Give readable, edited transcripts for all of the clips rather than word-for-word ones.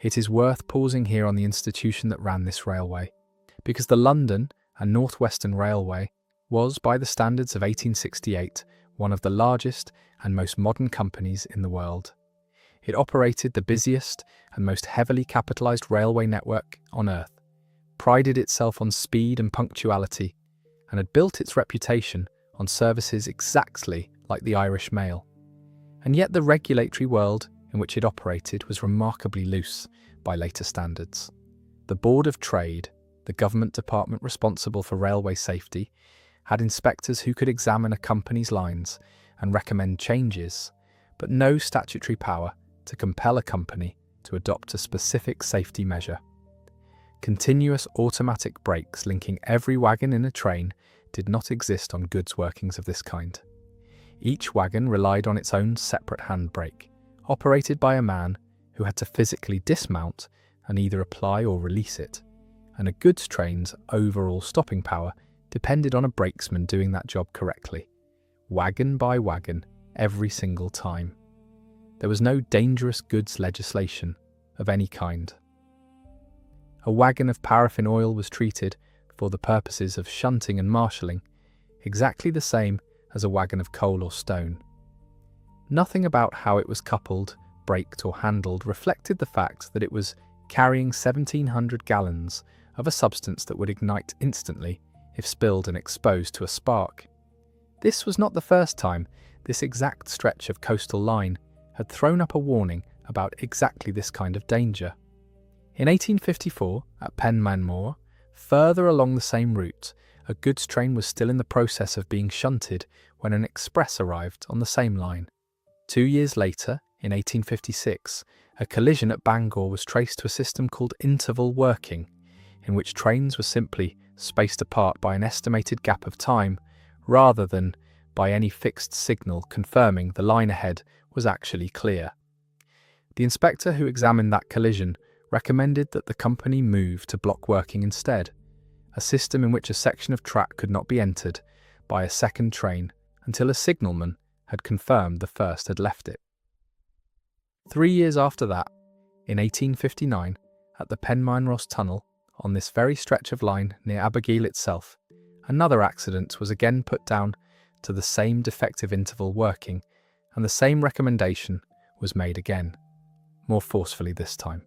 It is worth pausing here on the institution that ran this railway, because the London and North Western Railway was, by the standards of 1868, one of the largest and most modern companies in the world. It operated the busiest and most heavily capitalised railway network on Earth, prided itself on speed and punctuality, and had built its reputation on services exactly like the Irish Mail. And yet the regulatory world in which it operated was remarkably loose by later standards. The Board of Trade, the government department responsible for railway safety, had inspectors who could examine a company's lines and recommend changes, but no statutory power to compel a company to adopt a specific safety measure. Continuous automatic brakes linking every wagon in a train did not exist on goods workings of this kind. Each wagon relied on its own separate handbrake, operated by a man who had to physically dismount and either apply or release it, and a goods train's overall stopping power depended on a brakesman doing that job correctly, wagon by wagon, every single time. There was no dangerous goods legislation of any kind. A wagon of paraffin oil was treated, for the purposes of shunting and marshalling, exactly the same as a wagon of coal or stone. Nothing about how it was coupled, braked or handled reflected the fact that it was carrying 1,700 gallons of a substance that would ignite instantly if spilled and exposed to a spark. This was not the first time this exact stretch of coastal line had thrown up a warning about exactly this kind of danger. In 1854, at Penmanmore, further along the same route, a goods train was still in the process of being shunted when an express arrived on the same line. 2 years later, in 1856, a collision at Bangor was traced to a system called interval working, in which trains were simply spaced apart by an estimated gap of time, rather than by any fixed signal confirming the line ahead was actually clear. The inspector who examined that collision recommended that the company move to block working instead, a system in which a section of track could not be entered by a second train until a signalman had confirmed the first had left it. 3 years after that, in 1859, at the Penmynros Tunnel, on this very stretch of line near Abergele itself, another accident was again put down to the same defective interval working, and the same recommendation was made again, more forcefully this time.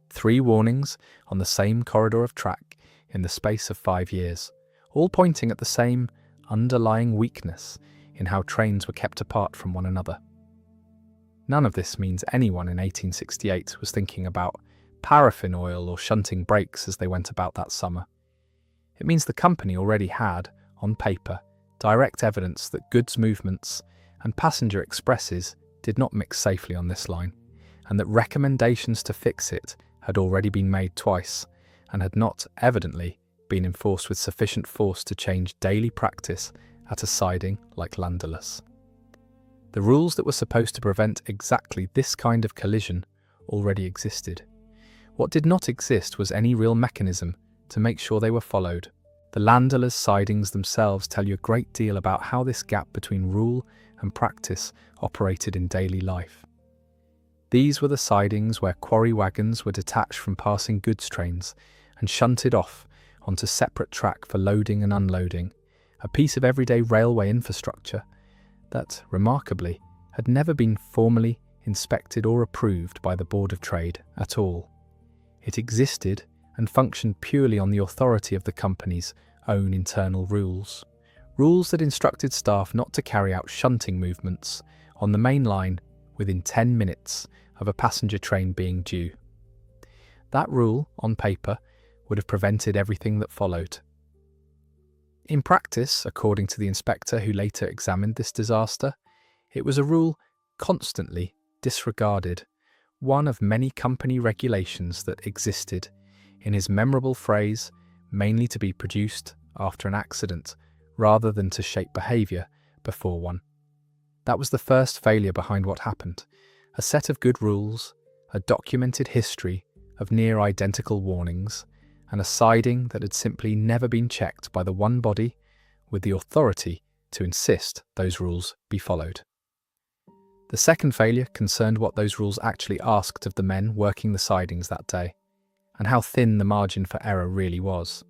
3 warnings on the same corridor of track in the space of 5 years, all pointing at the same underlying weakness in how trains were kept apart from one another. None of this means anyone in 1868 was thinking about paraffin oil or shunting brakes as they went about that summer. It means the company already had, on paper, direct evidence that goods movements and passenger expresses did not mix safely on this line, and that recommendations to fix it had already been made twice, and had not, evidently, been enforced with sufficient force to change daily practice at a siding like Llanddulas. The rules that were supposed to prevent exactly this kind of collision already existed. What did not exist was any real mechanism to make sure they were followed. The Llanddulas sidings themselves tell you a great deal about how this gap between rule and practice operated in daily life. These were the sidings where quarry wagons were detached from passing goods trains and shunted off onto separate track for loading and unloading, a piece of everyday railway infrastructure that, remarkably, had never been formally inspected or approved by the Board of Trade at all. It existed and functioned purely on the authority of the company's own internal rules. Rules that instructed staff not to carry out shunting movements on the main line within 10 minutes of a passenger train being due. That rule, on paper, would have prevented everything that followed. In practice, according to the inspector who later examined this disaster, it was a rule constantly disregarded, one of many company regulations that existed, in his memorable phrase, mainly to be produced after an accident, rather than to shape behaviour before one. That was the first failure behind what happened, a set of good rules, a documented history of near-identical warnings, and a siding that had simply never been checked by the one body with the authority to insist those rules be followed. The second failure concerned what those rules actually asked of the men working the sidings that day, and how thin the margin for error really was.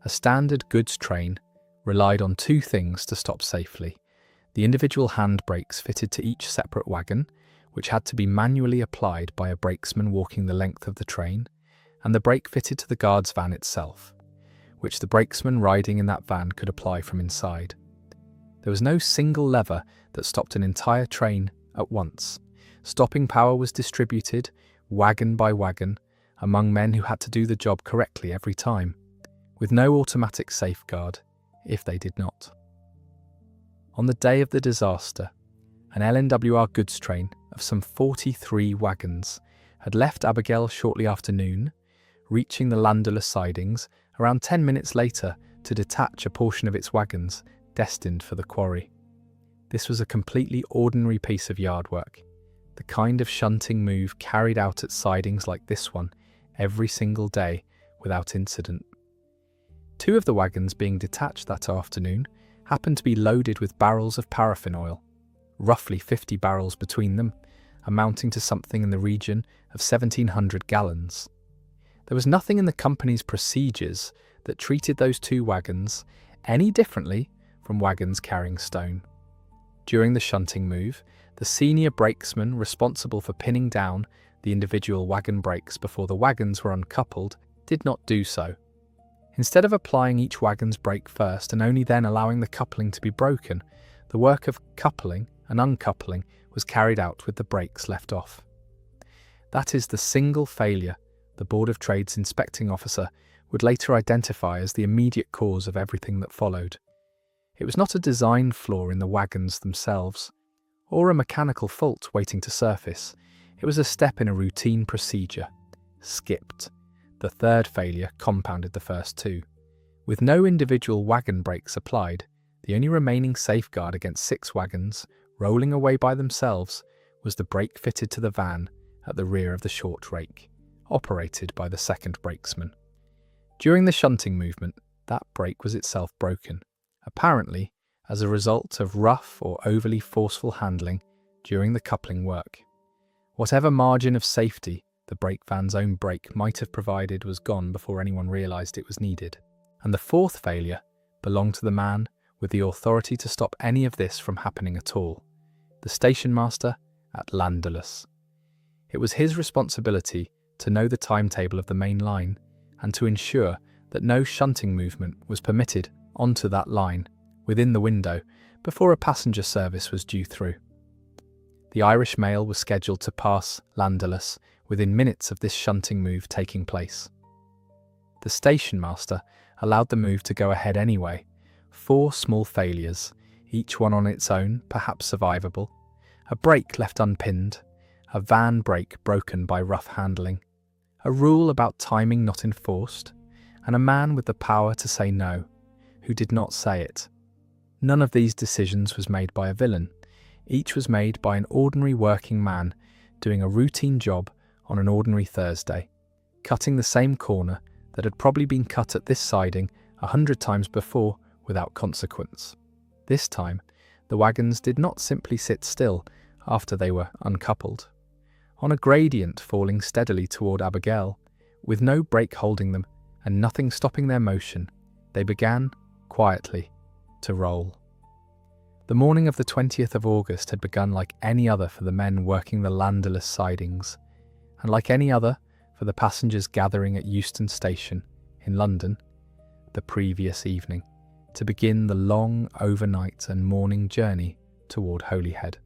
A standard goods train relied on two things to stop safely: the individual hand brakes fitted to each separate wagon, which had to be manually applied by a brakesman walking the length of the train, and the brake fitted to the guard's van itself, which the brakesman riding in that van could apply from inside. There was no single lever that stopped an entire train at once. Stopping power was distributed, wagon by wagon, among men who had to do the job correctly every time, with no automatic safeguard if they did not. On the day of the disaster, an LNWR goods train of some 43 wagons had left Abergele shortly after noon, reaching the Llanddulas sidings around 10 minutes later to detach a portion of its wagons destined for the quarry. This was a completely ordinary piece of yard work, the kind of shunting move carried out at sidings like this one every single day without incident. Two of the wagons being detached that afternoon happened to be loaded with barrels of paraffin oil, roughly 50 barrels between them, amounting to something in the region of 1,700 gallons. There was nothing in the company's procedures that treated those two wagons any differently from wagons carrying stone. During the shunting move, the senior brakesman responsible for pinning down the individual wagon brakes before the wagons were uncoupled did not do so. Instead of applying each wagon's brake first and only then allowing the coupling to be broken, the work of coupling and uncoupling was carried out with the brakes left off. That is the single failure the Board of Trade's inspecting officer would later identify as the immediate cause of everything that followed. It was not a design flaw in the wagons themselves, or a mechanical fault waiting to surface. It was a step in a routine procedure, skipped. The third failure compounded the first two. With no individual wagon brakes applied, the only remaining safeguard against 6 wagons rolling away by themselves was the brake fitted to the van at the rear of the short rake, operated by the second brakesman. During the shunting movement, that brake was itself broken, apparently as a result of rough or overly forceful handling during the coupling work. Whatever margin of safety the brake van's own brake might have provided was gone before anyone realised it was needed. And the fourth failure belonged to the man with the authority to stop any of this from happening at all, the station master at Llanddulas. It was his responsibility to know the timetable of the main line and to ensure that no shunting movement was permitted onto that line within the window before a passenger service was due through. The Irish mail was scheduled to pass Llanddulas within minutes of this shunting move taking place. The station master allowed the move to go ahead anyway. 4 small failures, each one on its own, perhaps survivable, a brake left unpinned, a van brake broken by rough handling, a rule about timing not enforced, and a man with the power to say no, who did not say it. None of these decisions was made by a villain. Each was made by an ordinary working man doing a routine job on an ordinary Thursday, cutting the same corner that had probably been cut at this siding 100 times before without consequence. This time, the wagons did not simply sit still after they were uncoupled. On a gradient falling steadily toward Abergele, with no brake holding them and nothing stopping their motion, they began, quietly, to roll. The morning of the 20th of August had begun like any other for the men working the Llanddulas sidings, and like any other for the passengers gathering at Euston Station in London the previous evening to begin the long overnight and morning journey toward Holyhead.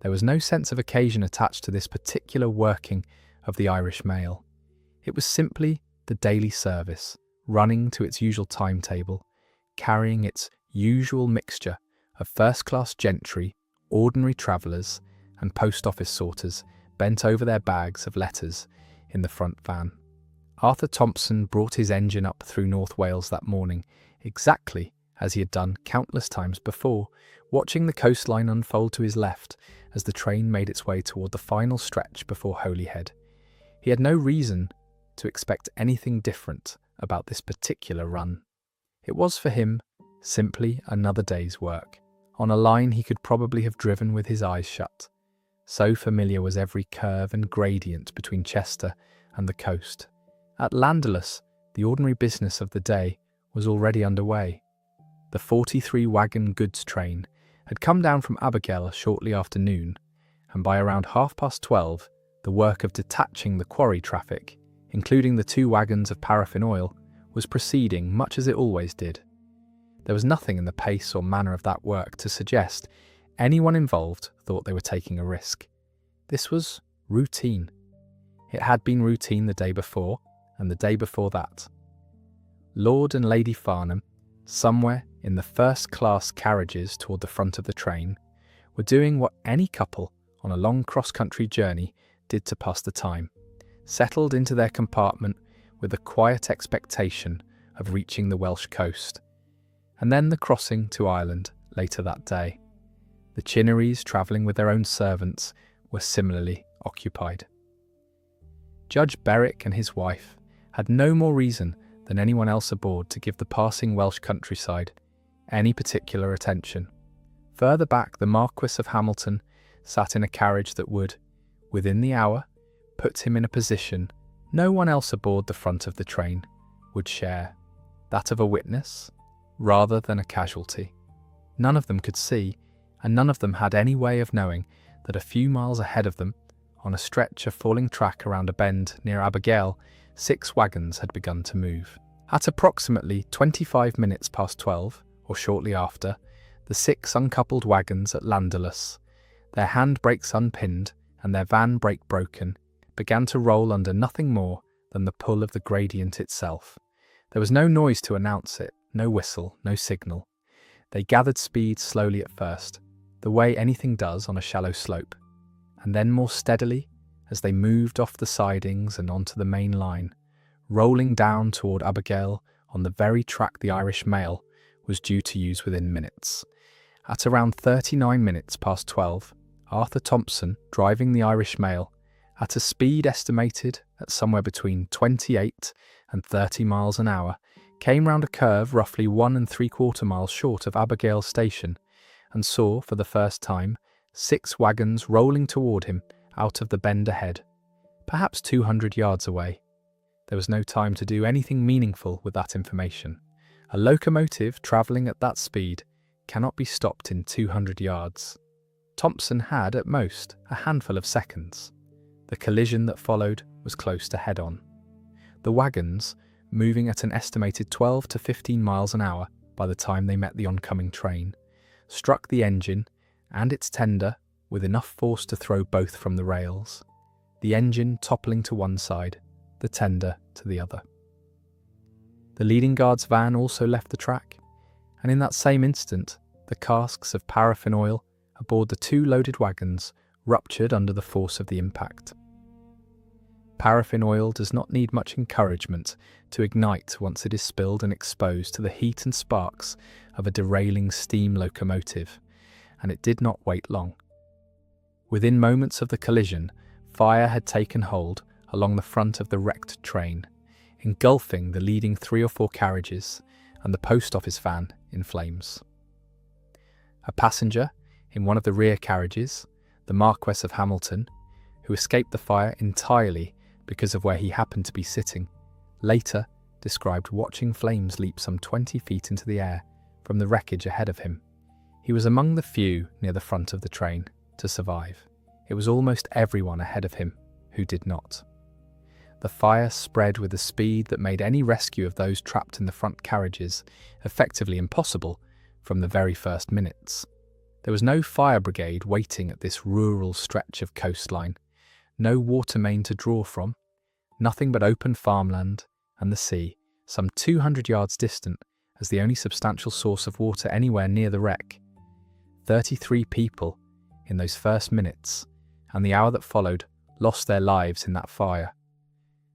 There was no sense of occasion attached to this particular working of the Irish mail. It was simply the daily service, running to its usual timetable, carrying its usual mixture of first-class gentry, ordinary travellers, and post office sorters bent over their bags of letters in the front van. Arthur Thompson brought his engine up through North Wales that morning, exactly as he had done countless times before, watching the coastline unfold to his left as the train made its way toward the final stretch before Holyhead. He had no reason to expect anything different about this particular run. It was for him simply another day's work, on a line he could probably have driven with his eyes shut, So familiar was every curve and gradient between Chester and the coast. At Llanddulas, the ordinary business of the day was already underway. The 43-wagon goods train had come down from Abergele shortly after noon, and by around 12:30, the work of detaching the quarry traffic, including the 2 wagons of paraffin oil, was proceeding much as it always did. There was nothing in the pace or manner of that work to suggest anyone involved thought they were taking a risk. This was routine. It had been routine the day before, and the day before that. Lord and Lady Farnham, somewhere in the first-class carriages toward the front of the train, were doing what any couple on a long cross-country journey did to pass the time, settled into their compartment with a quiet expectation of reaching the Welsh coast, and then the crossing to Ireland later that day. The Chinneries, travelling with their own servants, were similarly occupied. Judge Berwick and his wife had no more reason than anyone else aboard to give the passing Welsh countryside any particular attention. Further back, the Marquis of Hamilton sat in a carriage that would, within the hour, put him in a position no one else aboard the front of the train would share, that of a witness rather than a casualty. None of them could see, and none of them had any way of knowing that a few miles ahead of them, on a stretch of falling track around a bend near Abergele, 6 wagons had begun to move. At approximately 25 minutes past 12, or shortly after, the 6 uncoupled wagons at Llanddulas, their handbrakes unpinned and their van brake broken, began to roll under nothing more than the pull of the gradient itself. There was no noise to announce it, no whistle, no signal. They gathered speed slowly at first, the way anything does on a shallow slope, and then more steadily as they moved off the sidings and onto the main line, rolling down toward Abergele on the very track the Irish mail was due to use within minutes. At around 39 minutes past 12, Arthur Thompson, driving the Irish mail, at a speed estimated at somewhere between 28 and 30 miles an hour, came round a curve roughly 1 3/4 miles short of Abergele station, and saw for the first time 6 wagons rolling toward him out of the bend ahead, perhaps 200 yards away. There was no time to do anything meaningful with that information. A locomotive travelling at that speed cannot be stopped in 200 yards. Thompson had, at most, a handful of seconds. The collision that followed was close to head-on. The wagons, moving at an estimated 12 to 15 miles an hour by the time they met the oncoming train, struck the engine and its tender with enough force to throw both from the rails, the engine toppling to one side, the tender to the other. The leading guard's van also left the track, and in that same instant, the casks of paraffin oil aboard the 2 loaded wagons ruptured under the force of the impact. Paraffin oil does not need much encouragement to ignite once it is spilled and exposed to the heat and sparks of a derailing steam locomotive, and it did not wait long. Within moments of the collision, fire had taken hold along the front of the wrecked train, engulfing the leading 3 or 4 carriages and the post office van in flames. A passenger in one of the rear carriages, the Marquis of Hamilton, who escaped the fire entirely because of where he happened to be sitting, later described watching flames leap some 20 feet into the air from the wreckage ahead of him. He was among the few near the front of the train to survive. It was almost everyone ahead of him who did not. The fire spread with a speed that made any rescue of those trapped in the front carriages effectively impossible from the very first minutes. There was no fire brigade waiting at this rural stretch of coastline, no water main to draw from, nothing but open farmland and the sea, some 200 yards distant, as the only substantial source of water anywhere near the wreck. 33 people, in those first minutes, and the hour that followed, lost their lives in that fire.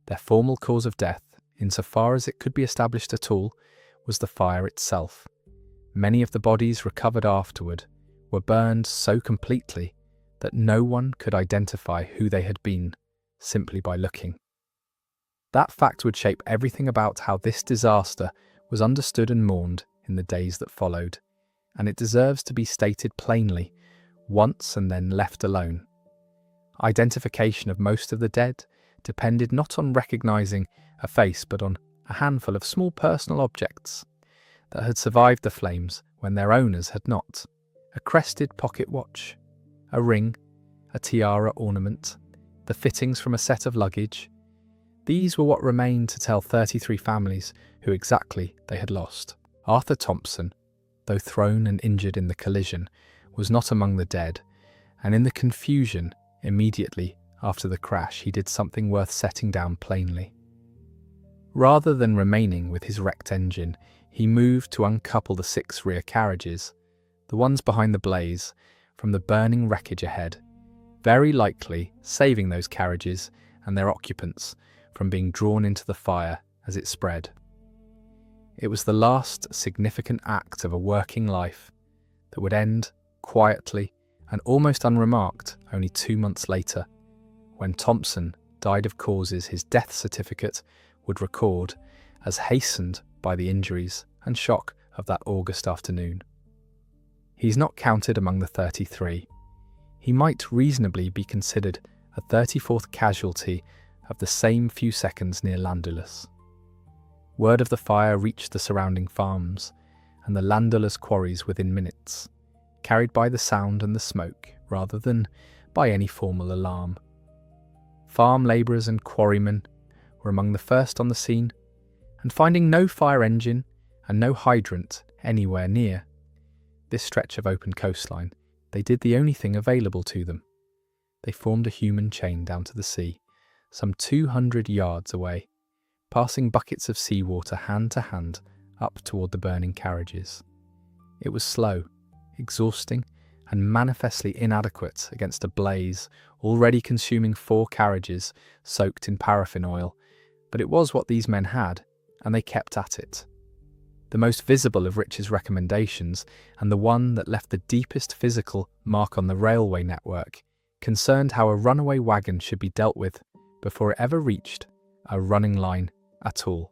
Their formal cause of death, insofar as it could be established at all, was the fire itself. Many of the bodies recovered afterward were burned so completely that no one could identify who they had been simply by looking. That fact would shape everything about how this disaster was understood and mourned in the days that followed, and it deserves to be stated plainly, once and then left alone. Identification of most of the dead depended not on recognising a face but on a handful of small personal objects that had survived the flames when their owners had not. A crested pocket watch, a ring, a tiara ornament, the fittings from a set of luggage. These were what remained to tell 33 families who exactly they had lost. Arthur Thompson, though thrown and injured in the collision, was not among the dead, and in the confusion immediately after the crash he did something worth setting down plainly. Rather than remaining with his wrecked engine, he moved to uncouple the 6 rear carriages, the ones behind the blaze, from the burning wreckage ahead, very likely saving those carriages and their occupants from being drawn into the fire as it spread. It was the last significant act of a working life that would end quietly and almost unremarked only 2 months later, when Thompson died of causes his death certificate would record as hastened by the injuries and shock of that August afternoon. He's not counted among the 33. He might reasonably be considered a 34th casualty of the same few seconds near Llanddulas. Word of the fire reached the surrounding farms and the Llanddulas quarries within minutes, carried by the sound and the smoke rather than by any formal alarm. Farm labourers and quarrymen were among the first on the scene, and finding no fire engine and no hydrant anywhere near this stretch of open coastline, they did the only thing available to them. They formed a human chain down to the sea, some 200 yards away, passing buckets of seawater hand to hand up toward the burning carriages. It was slow, exhausting, and manifestly inadequate against a blaze already consuming 4 carriages soaked in paraffin oil, but it was what these men had, and they kept at it. The most visible of Rich's recommendations, and the one that left the deepest physical mark on the railway network, concerned how a runaway wagon should be dealt with before it ever reached a running line at all.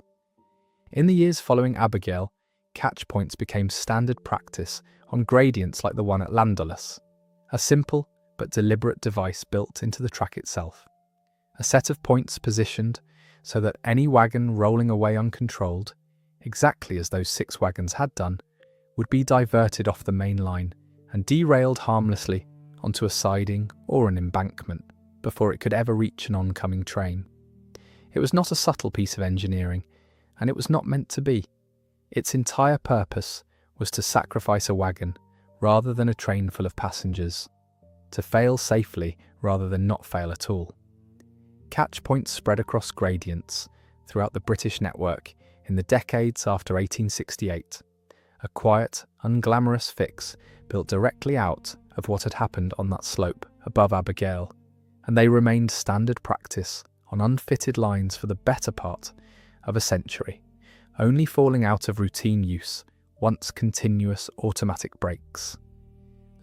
In the years following Abergele, catch points became standard practice on gradients like the one at Llanddulas, a simple but deliberate device built into the track itself. A set of points positioned so that any wagon rolling away uncontrolled, exactly as those 6 wagons had done, would be diverted off the main line and derailed harmlessly onto a siding or an embankment before it could ever reach an oncoming train. It was not a subtle piece of engineering, and it was not meant to be. Its entire purpose was to sacrifice a wagon rather than a train full of passengers, to fail safely rather than not fail at all. Catch points spread across gradients throughout the British network in the decades after 1868, a quiet, unglamorous fix built directly out of what had happened on that slope above Abergele, and they remained standard practice on unfitted lines for the better part of a century, only falling out of routine use once continuous automatic brakes.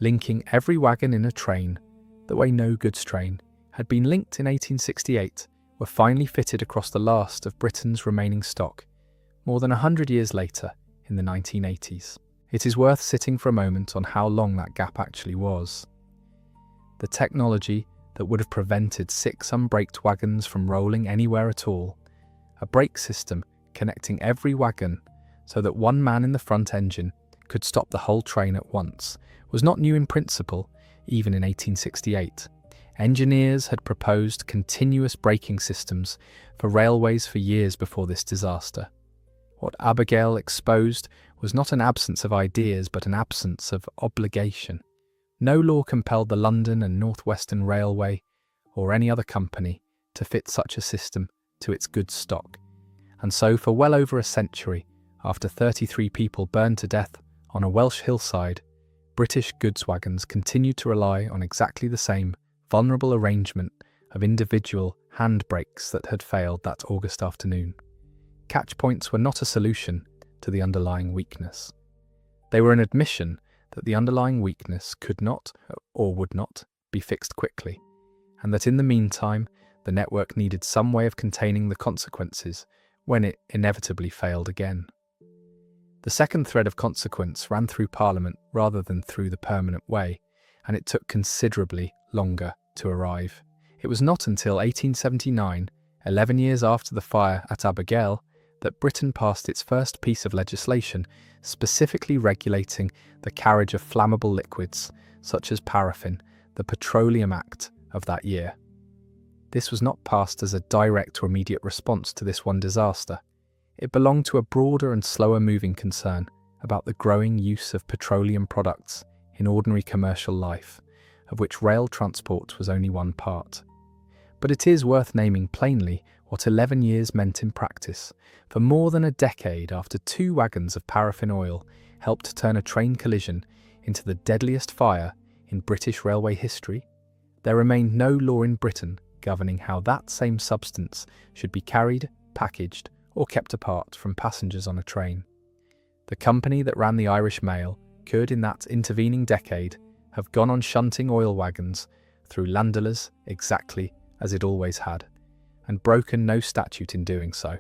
Linking every wagon in a train, the way no goods train had been linked in 1868, were finally fitted across the last of Britain's remaining stock, more than 100 years later in the 1980s. It is worth sitting for a moment on how long that gap actually was. The technology that would have prevented 6 unbraked wagons from rolling anywhere at all, a brake system connecting every wagon so that one man in the front engine could stop the whole train at once, was not new in principle, even in 1868. Engineers had proposed continuous braking systems for railways for years before this disaster. What Abergele exposed was not an absence of ideas but an absence of obligation. No law compelled the London and North Western Railway or any other company to fit such a system to its goods stock, and so for well over a century, after 33 people burned to death on a Welsh hillside, British goods wagons continued to rely on exactly the same vulnerable arrangement of individual hand brakes that had failed that August afternoon. Catch points were not a solution to the underlying weakness. They were an admission that the underlying weakness could not, or would not, be fixed quickly, and that in the meantime the network needed some way of containing the consequences when it inevitably failed again. The second thread of consequence ran through Parliament rather than through the permanent way, and it took considerably longer to arrive. It was not until 1879, 11 years after the fire at Abergele, that Britain passed its first piece of legislation specifically regulating the carriage of flammable liquids, such as paraffin, the Petroleum Act of that year. This was not passed as a direct or immediate response to this one disaster. It belonged to a broader and slower-moving concern about the growing use of petroleum products in ordinary commercial life, of which rail transport was only one part. But it is worth naming plainly what 11 years meant in practice. For more than a decade after 2 wagons of paraffin oil helped turn a train collision into the deadliest fire in British railway history, there remained no law in Britain governing how that same substance should be carried, packaged, or kept apart from passengers on a train. The company that ran the Irish Mail could, in that intervening decade, have gone on shunting oil wagons through Llanddulas exactly as it always had, and broken no statute in doing so.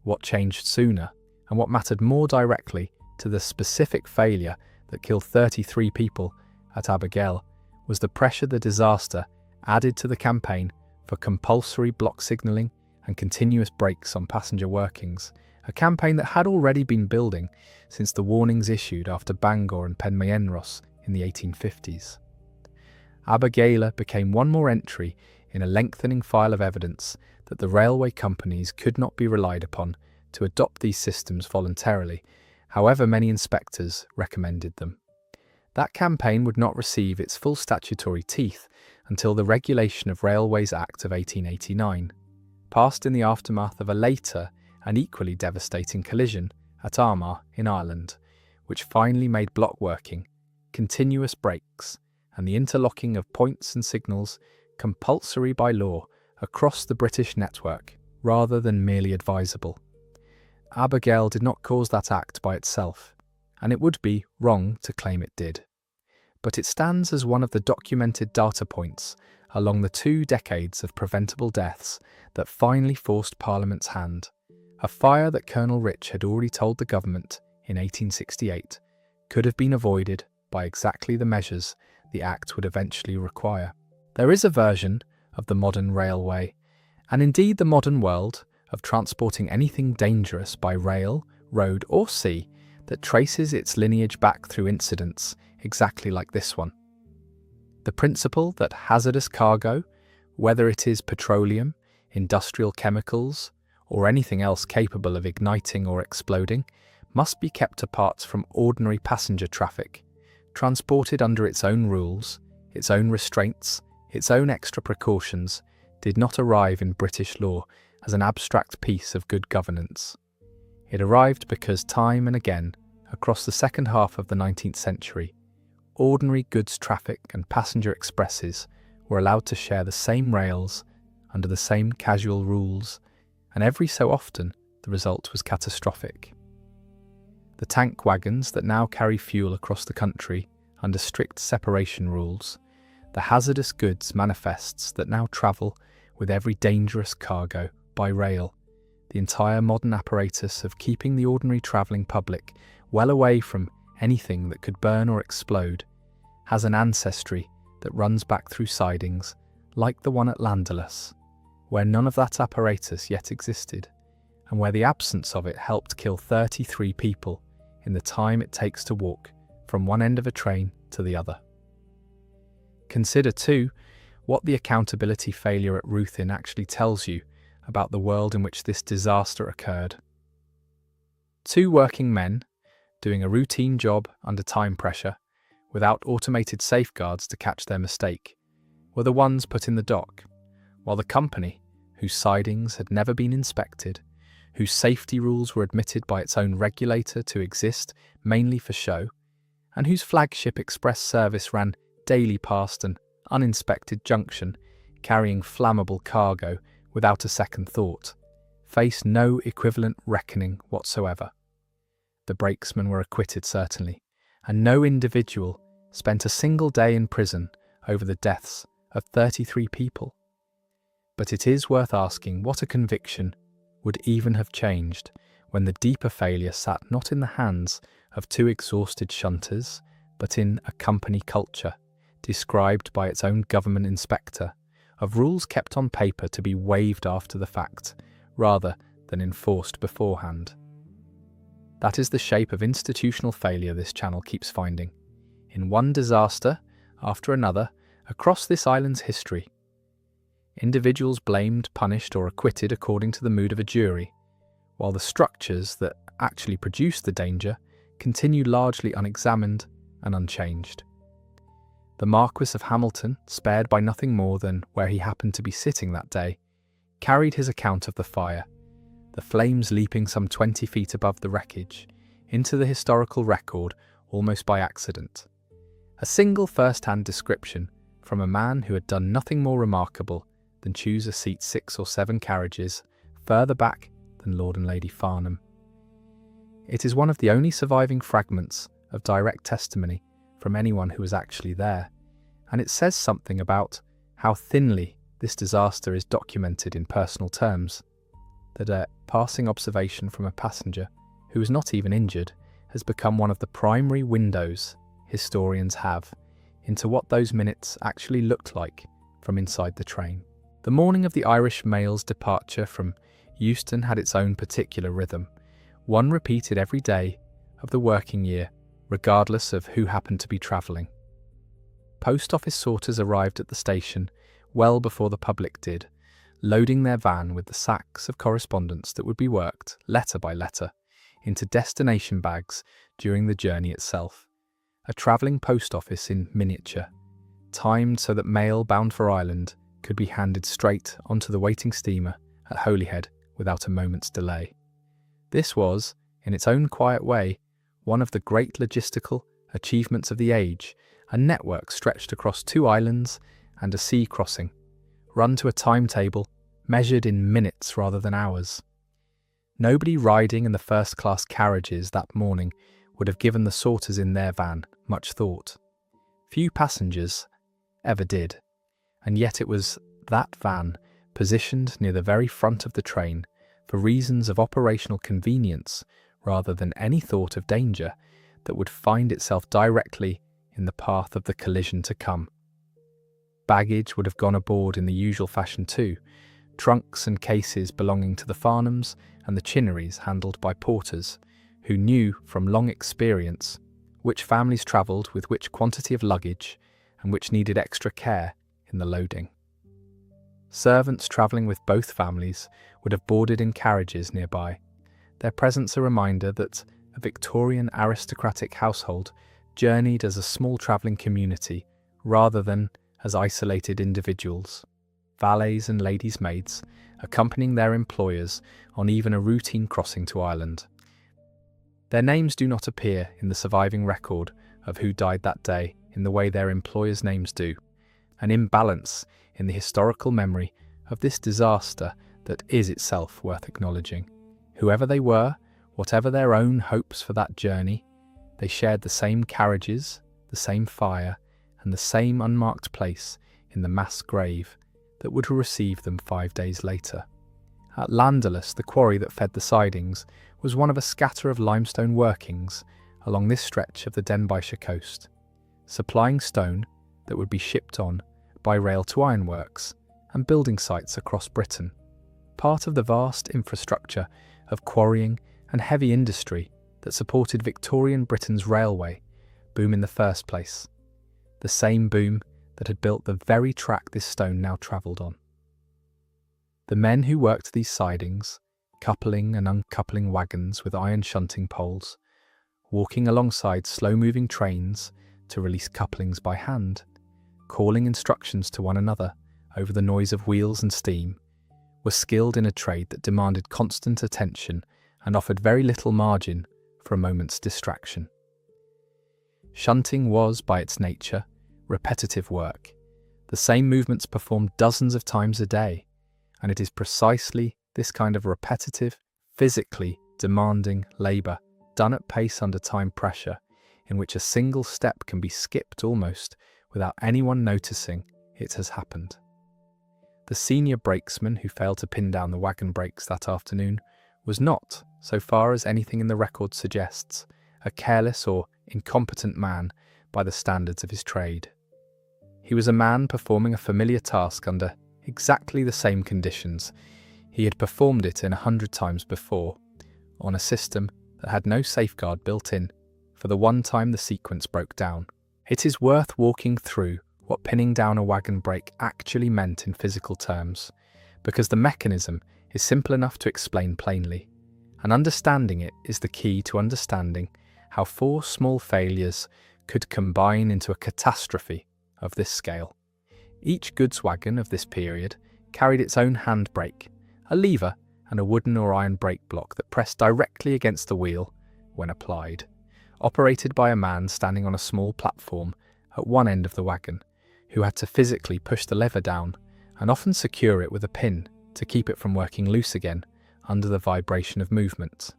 What changed sooner, and what mattered more directly to the specific failure that killed 33 people at Abergele, was the pressure the disaster added to the campaign for compulsory block signalling and continuous brakes on passenger workings, a campaign that had already been building since the warnings issued after Bangor and Penmaenros in the 1850s. Abergele became one more entry in a lengthening file of evidence that the railway companies could not be relied upon to adopt these systems voluntarily, however many inspectors recommended them. That campaign would not receive its full statutory teeth until the Regulation of Railways Act of 1889, passed in the aftermath of a later and equally devastating collision at Armagh in Ireland, which finally made block working, continuous brakes, and the interlocking of points and signals compulsory by law across the British network, rather than merely advisable. Abergele did not cause that act by itself, and it would be wrong to claim it did. But it stands as one of the documented data points along the 2 decades of preventable deaths that finally forced Parliament's hand, a fire that Colonel Rich had already told the government in 1868 could have been avoided by exactly the measures the Act would eventually require. There is a version of the modern railway, and indeed the modern world, of transporting anything dangerous by rail, road or sea that traces its lineage back through incidents exactly like this one. The principle that hazardous cargo, whether it is petroleum, industrial chemicals, or anything else capable of igniting or exploding, must be kept apart from ordinary passenger traffic, transported under its own rules, its own restraints, its own extra precautions, did not arrive in British law as an abstract piece of good governance. It arrived because time and again, across the second half of the 19th century, ordinary goods traffic and passenger expresses were allowed to share the same rails under the same casual rules, and every so often the result was catastrophic. The tank wagons that now carry fuel across the country under strict separation rules, the hazardous goods manifests that now travel with every dangerous cargo by rail, the entire modern apparatus of keeping the ordinary travelling public well away from anything that could burn or explode, has an ancestry that runs back through sidings like the one at Llanddulas, where none of that apparatus yet existed, and where the absence of it helped kill 33 people in the time it takes to walk from one end of a train to the other. Consider, too, what the accountability failure at Ruthin actually tells you about the world in which this disaster occurred. 2 working men, doing a routine job under time pressure, without automated safeguards to catch their mistake, were the ones put in the dock, while the company, whose sidings had never been inspected, whose safety rules were admitted by its own regulator to exist mainly for show, and whose flagship express service ran daily past an uninspected junction carrying flammable cargo without a second thought, faced no equivalent reckoning whatsoever. The brakesmen were acquitted, certainly, and no individual spent a single day in prison over the deaths of 33 people. But it is worth asking what a conviction would even have changed when the deeper failure sat not in the hands of 2 exhausted shunters, but in a company culture, described by its own government inspector, of rules kept on paper to be waived after the fact, rather than enforced beforehand. That is the shape of institutional failure this channel keeps finding, in one disaster after another across this island's history. Individuals blamed, punished, or acquitted according to the mood of a jury, while the structures that actually produced the danger continue largely unexamined and unchanged. The Marquis of Hamilton, spared by nothing more than where he happened to be sitting that day, carried his account of the fire, the flames leaping some 20 feet above the wreckage, into the historical record almost by accident. A single first-hand description from a man who had done nothing more remarkable than choose a seat 6 or 7 carriages further back than Lord and Lady Farnham. It is one of the only surviving fragments of direct testimony from anyone who was actually there, and it says something about how thinly this disaster is documented in personal terms, that a passing observation from a passenger who was not even injured has become one of the primary windows historians have into what those minutes actually looked like from inside the train. The morning of the Irish mail's departure from Euston had its own particular rhythm, one repeated every day of the working year, regardless of who happened to be travelling. Post office sorters arrived at the station well before the public did, loading their van with the sacks of correspondence that would be worked, letter by letter, into destination bags during the journey itself. A travelling post office in miniature, timed so that mail bound for Ireland could be handed straight onto the waiting steamer at Holyhead without a moment's delay. This was, in its own quiet way, one of the great logistical achievements of the age, a network stretched across 2 islands and a sea crossing, run to a timetable measured in minutes rather than hours. Nobody riding in the first-class carriages that morning would have given the sorters in their van much thought. Few passengers ever did, and yet it was that van, positioned near the very front of the train, for reasons of operational convenience rather than any thought of danger, that would find itself directly in the path of the collision to come. Baggage would have gone aboard in the usual fashion too, trunks and cases belonging to the Farnhams and the Chinnerys handled by porters, who knew from long experience which families travelled with which quantity of luggage and which needed extra care in the loading. Servants travelling with both families would have boarded in carriages nearby, their presence a reminder that a Victorian aristocratic household journeyed as a small travelling community rather than as isolated individuals. Valets and ladies' maids accompanying their employers on even a routine crossing to Ireland. Their names do not appear in the surviving record of who died that day in the way their employers' names do, an imbalance in the historical memory of this disaster that is itself worth acknowledging. Whoever they were, whatever their own hopes for that journey, they shared the same carriages, the same fire, and the same unmarked place in the mass grave that would receive them 5 days later. At Llanddulas, the quarry that fed the sidings was one of a scatter of limestone workings along this stretch of the Denbighshire coast, supplying stone that would be shipped on by rail to ironworks and building sites across Britain, part of the vast infrastructure of quarrying and heavy industry that supported Victorian Britain's railway boom in the first place, the same boom that had built the very track this stone now travelled on. The men who worked these sidings, coupling and uncoupling wagons with iron shunting poles, walking alongside slow-moving trains to release couplings by hand, calling instructions to one another over the noise of wheels and steam, were skilled in a trade that demanded constant attention and offered very little margin for a moment's distraction. Shunting was, by its nature, repetitive work, the same movements performed dozens of times a day, and it is precisely this kind of repetitive, physically demanding labour, done at pace under time pressure, in which a single step can be skipped almost without anyone noticing it has happened. The senior brakesman who failed to pin down the wagon brakes that afternoon was not, so far as anything in the record suggests, a careless or incompetent man by the standards of his trade. He was a man performing a familiar task under exactly the same conditions. He had performed it in 100 times before, on a system that had no safeguard built in, for the one time the sequence broke down. It is worth walking through what pinning down a wagon brake actually meant in physical terms, because the mechanism is simple enough to explain plainly, and understanding it is the key to understanding how 4 small failures could combine into a catastrophe of this scale. Each goods wagon of this period carried its own handbrake, a lever and a wooden or iron brake block that pressed directly against the wheel when applied, operated by a man standing on a small platform at one end of the wagon, who had to physically push the lever down and often secure it with a pin to keep it from working loose again under the vibration of movement.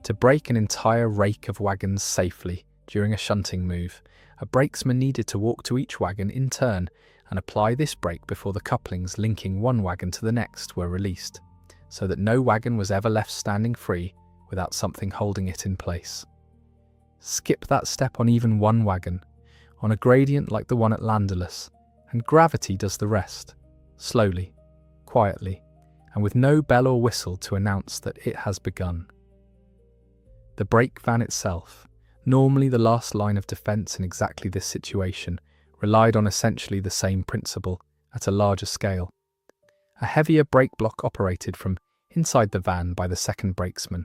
To brake an entire rake of wagons safely during a shunting move, a brakesman needed to walk to each wagon in turn and apply this brake before the couplings linking one wagon to the next were released, so that no wagon was ever left standing free without something holding it in place. Skip that step on even one wagon, on a gradient like the one at Llanddulas, and gravity does the rest, slowly, quietly, and with no bell or whistle to announce that it has begun. The brake van itself, normally the last line of defence in exactly this situation, relied on essentially the same principle at a larger scale. A heavier brake block operated from inside the van by the second brakesman,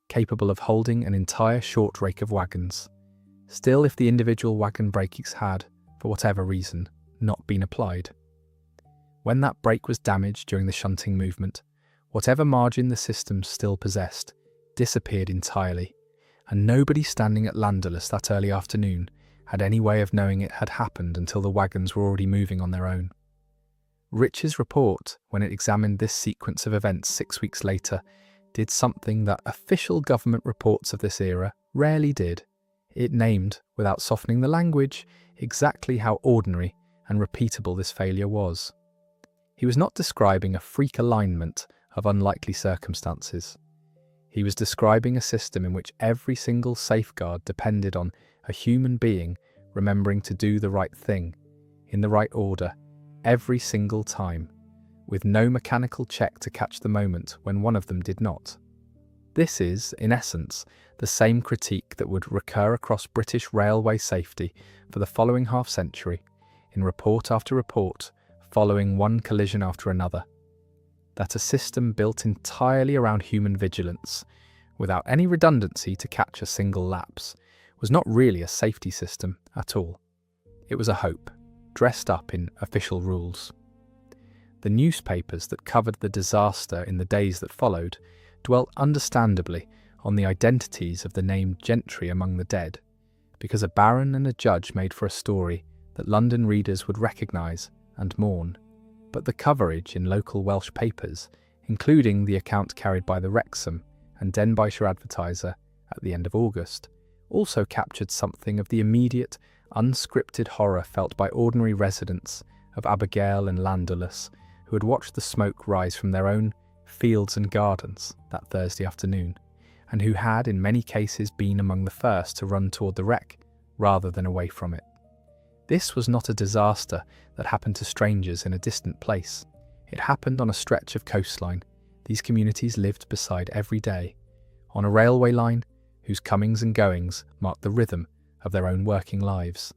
capable of holding an entire short rake of wagons. Still, if the individual wagon brakes had, for whatever reason, not been applied. When that brake was damaged during the shunting movement, whatever margin the system still possessed disappeared entirely, and nobody standing at Llanddulas that early afternoon had any way of knowing it had happened until the wagons were already moving on their own. Rich's report, when it examined this sequence of events 6 weeks later, did something that official government reports of this era rarely did. It named, without softening the language, exactly how ordinary and repeatable this failure was. He was not describing a freak alignment of unlikely circumstances. He was describing a system in which every single safeguard depended on a human being remembering to do the right thing, in the right order, every single time, with no mechanical check to catch the moment when one of them did not. This is, in essence, the same critique that would recur across British railway safety for the following half-century, in report after report, following one collision after another. That a system built entirely around human vigilance, without any redundancy to catch a single lapse, was not really a safety system at all. It was a hope, dressed up in official rules. The newspapers that covered the disaster in the days that followed dwelt understandably on the identities of the named gentry among the dead, because a baron and a judge made for a story that London readers would recognise and mourn. But the coverage in local Welsh papers, including the account carried by the Wrexham and Denbighshire Advertiser at the end of August, also captured something of the immediate, unscripted horror felt by ordinary residents of Abergele and Llanddulas who had watched the smoke rise from their own fields and gardens that Thursday afternoon, and who had in many cases been among the first to run toward the wreck rather than away from it. This was not a disaster that happened to strangers in a distant place. It happened on a stretch of coastline these communities lived beside every day, on a railway line whose comings and goings marked the rhythm of their own working lives.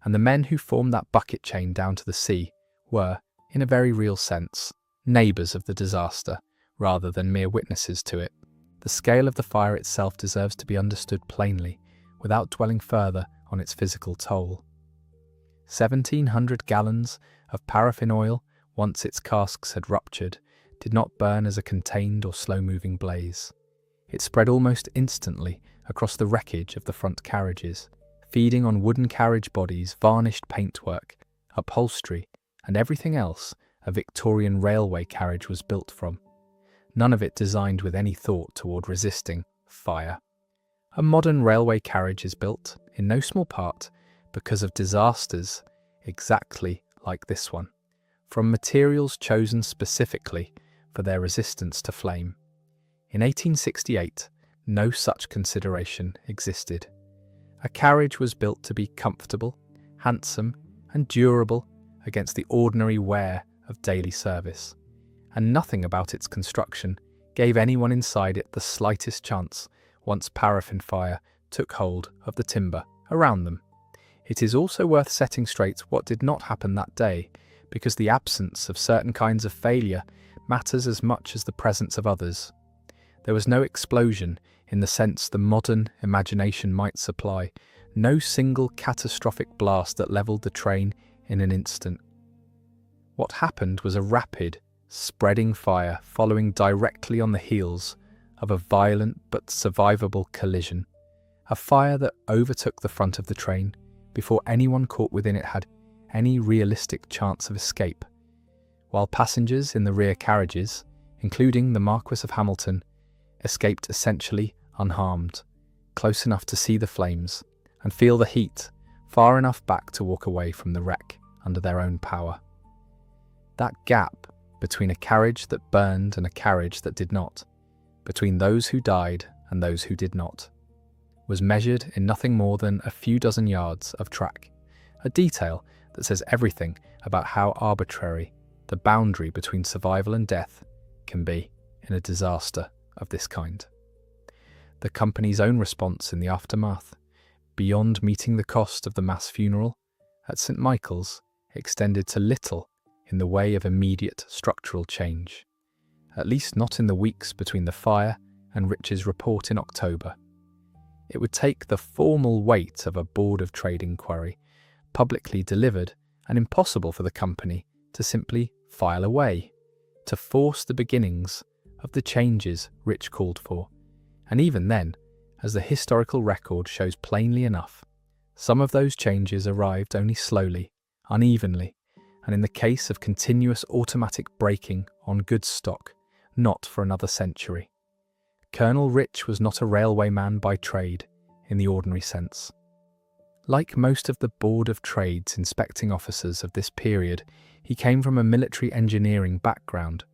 And the men who formed that bucket chain down to the sea were, in a very real sense, neighbours of the disaster rather than mere witnesses to it. The scale of the fire itself deserves to be understood plainly, without dwelling further on its physical toll. 1,700 gallons of paraffin oil, once its casks had ruptured, did not burn as a contained or slow-moving blaze. It spread almost instantly across the wreckage of the front carriages, feeding on wooden carriage bodies, varnished paintwork, upholstery, and everything else a Victorian railway carriage was built from, none of it designed with any thought toward resisting fire. A modern railway carriage is built, in no small part, because of disasters exactly like this one, from materials chosen specifically for their resistance to flame. In 1868, no such consideration existed. A carriage was built to be comfortable, handsome, and durable against the ordinary wear of daily service, and nothing about its construction gave anyone inside it the slightest chance once paraffin fire took hold of the timber around them. It is also worth setting straight what did not happen that day, because the absence of certain kinds of failure matters as much as the presence of others. There was no explosion in the sense the modern imagination might supply, no single catastrophic blast that levelled the train in an instant. What happened was a rapid, spreading fire following directly on the heels of a violent but survivable collision, a fire that overtook the front of the train before anyone caught within it had any realistic chance of escape, while passengers in the rear carriages, including the Marquis of Hamilton, escaped essentially unharmed, close enough to see the flames and feel the heat, far enough back to walk away from the wreck under their own power. That gap between a carriage that burned and a carriage that did not, between those who died and those who did not, was measured in nothing more than a few dozen yards of track, a detail that says everything about how arbitrary the boundary between survival and death can be in a disaster of this kind. The company's own response in the aftermath, beyond meeting the cost of the mass funeral at St. Michael's, extended to little in the way of immediate structural change, at least not in the weeks between the fire and Rich's report in October. It would take the formal weight of a Board of Trade inquiry, publicly delivered and impossible for the company to simply file away, to force the beginnings of the changes Rich called for. And even then, as the historical record shows plainly enough, some of those changes arrived only slowly, unevenly, and in the case of continuous automatic braking on goods stock, not for another century. Colonel Rich was not a railwayman by trade, in the ordinary sense. Like most of the Board of Trade's inspecting officers of this period, he came from a military engineering background,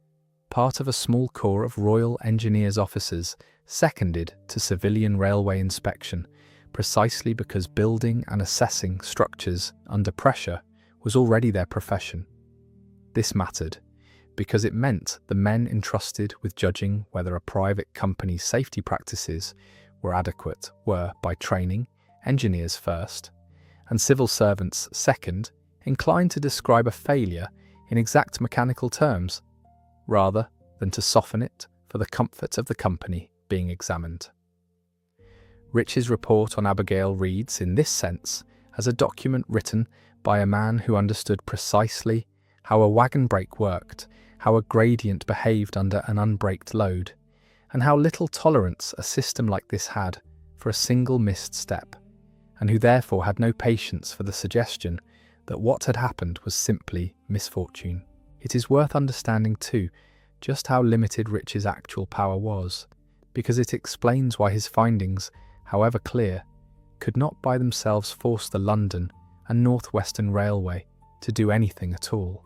part of a small corps of Royal Engineers officers seconded to civilian railway inspection, precisely because building and assessing structures under pressure was already their profession. This mattered, because it meant the men entrusted with judging whether a private company's safety practices were adequate were, by training, engineers first, and civil servants second, inclined to describe a failure in exact mechanical terms, rather than to soften it for the comfort of the company being examined. Rich's report on Abergele reads, in this sense, as a document written by a man who understood precisely how a wagon brake worked, how a gradient behaved under an unbraked load, and how little tolerance a system like this had for a single missed step, and who therefore had no patience for the suggestion that what had happened was simply misfortune. It is worth understanding too just how limited Rich's actual power was, because it explains why his findings, however clear, could not by themselves force the London and North Western Railway to do anything at all.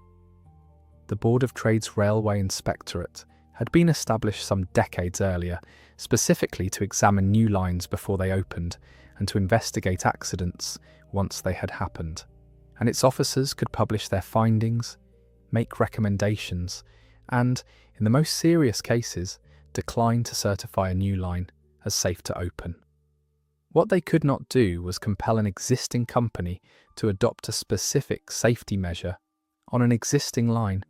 The Board of Trade's Railway Inspectorate had been established some decades earlier, specifically to examine new lines before they opened and to investigate accidents once they had happened, and its officers could publish their findings, make recommendations, and, in the most serious cases, decline to certify a new line as safe to open. What they could not do was compel an existing company to adopt a specific safety measure on an existing line,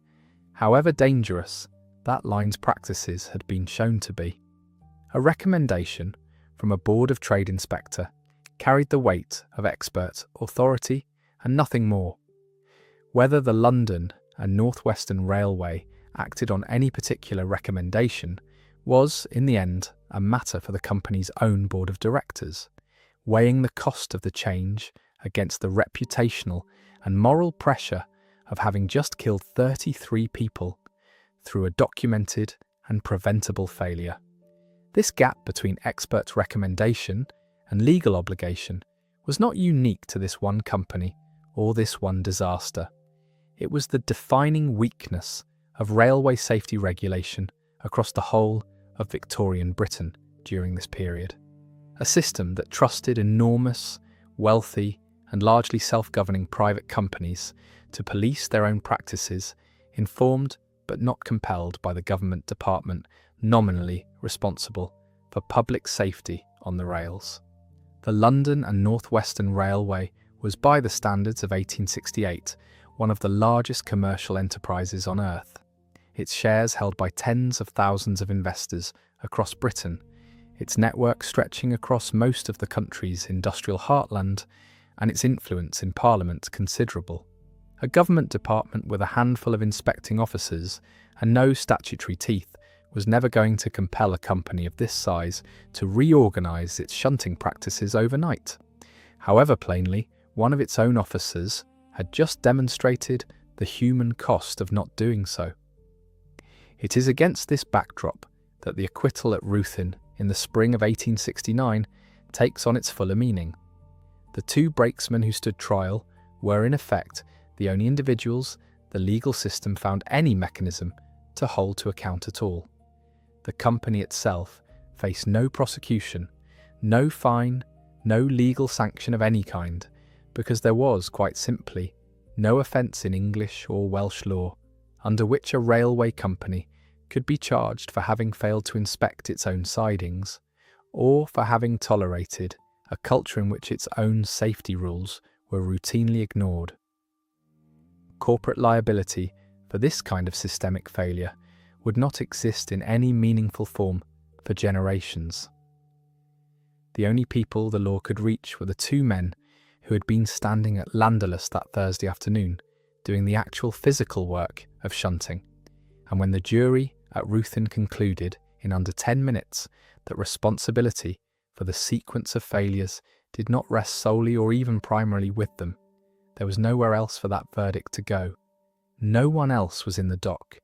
however dangerous that line's practices had been shown to be. A recommendation from a Board of Trade inspector carried the weight of expert authority and nothing more. Whether the London and North Western Railway acted on any particular recommendation was, in the end, a matter for the company's own board of directors, weighing the cost of the change against the reputational and moral pressure of having just killed 33 people through a documented and preventable failure. This gap between expert recommendation and legal obligation was not unique to this one company or this one disaster. It was the defining weakness of railway safety regulation across the whole of Victorian Britain during this period. A system that trusted enormous, wealthy, and largely self-governing private companies to police their own practices informed but not compelled by the government department nominally responsible for public safety on the rails. The London and North Western Railway was, by the standards of 1868, one of the largest commercial enterprises on earth. Its shares held by tens of thousands of investors across Britain, its network stretching across most of the country's industrial heartland, and its influence in Parliament considerable. A government department with a handful of inspecting officers and no statutory teeth was never going to compel a company of this size to reorganise its shunting practices overnight. However plainly, one of its own officers had just demonstrated the human cost of not doing so. It is against this backdrop that the acquittal at Ruthin in the spring of 1869 takes on its fuller meaning. The two brakesmen who stood trial were in effect the only individuals the legal system found any mechanism to hold to account at all. The company itself faced no prosecution, no fine, no legal sanction of any kind, because there was, quite simply, no offence in English or Welsh law under which a railway company could be charged for having failed to inspect its own sidings, or for having tolerated a culture in which its own safety rules were routinely ignored. Corporate liability for this kind of systemic failure would not exist in any meaningful form for generations. The only people the law could reach were the two men who had been standing at Llanddulas that Thursday afternoon, doing the actual physical work of shunting, and when the jury at Ruthin concluded in under 10 minutes that responsibility for the sequence of failures did not rest solely or even primarily with them, there was nowhere else for that verdict to go. No one else was in the dock.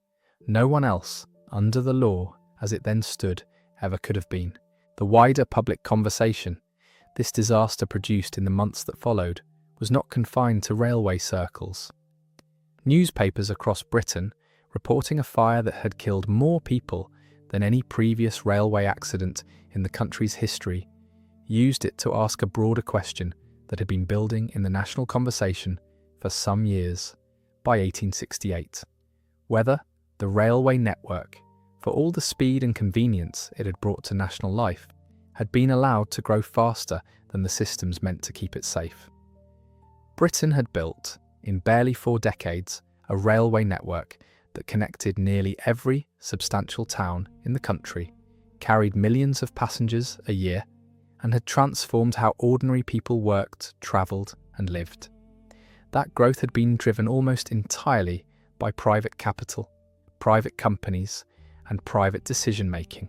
No one else, under the law as it then stood, ever could have been. The wider public conversation this disaster produced in the months that followed was not confined to railway circles. Newspapers across Britain, reporting a fire that had killed more people than any previous railway accident in the country's history, used it to ask a broader question that had been building in the national conversation for some years, by 1868. Whether the railway network, for all the speed and convenience it had brought to national life, had been allowed to grow faster than the systems meant to keep it safe. Britain had built, in barely 4 decades, a railway network that connected nearly every substantial town in the country, carried millions of passengers a year, and had transformed how ordinary people worked, travelled, and lived. That growth had been driven almost entirely by private capital, private companies, and private decision-making,